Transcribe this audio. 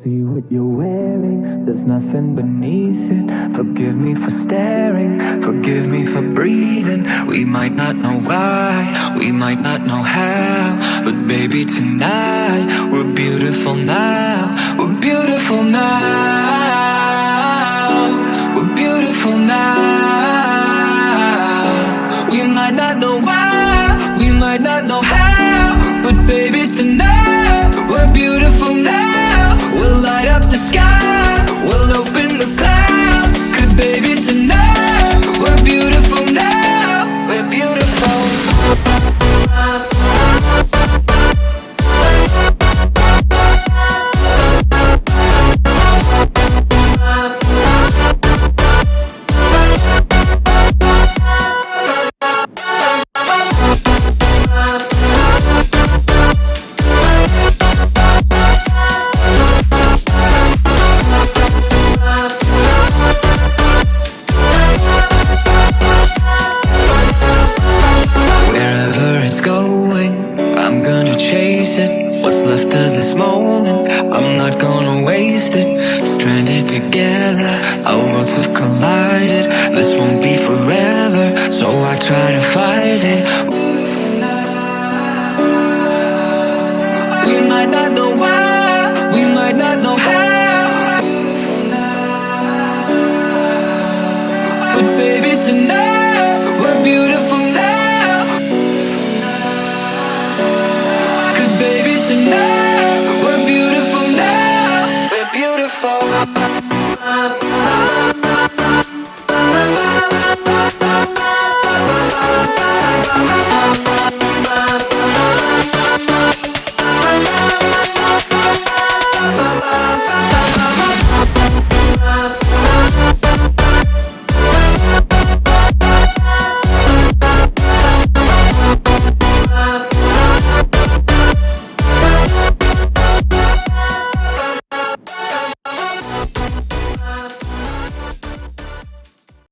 see what you're wearing, there's nothing beneath it. Forgive me for staring, forgive me for breathing. We might not know why, we might not know how, but baby tonight, we're beautiful now. We're beautiful now. We're beautiful now. We might not know why, we might not know how, but baby tonight, we're beautiful now. We'll light up the sky, we'll open the clouds, 'cause baby tonight, we're beautiful now. We're beautiful. What's left of this moment, I'm not gonna waste it. Stranded together, our worlds have collided.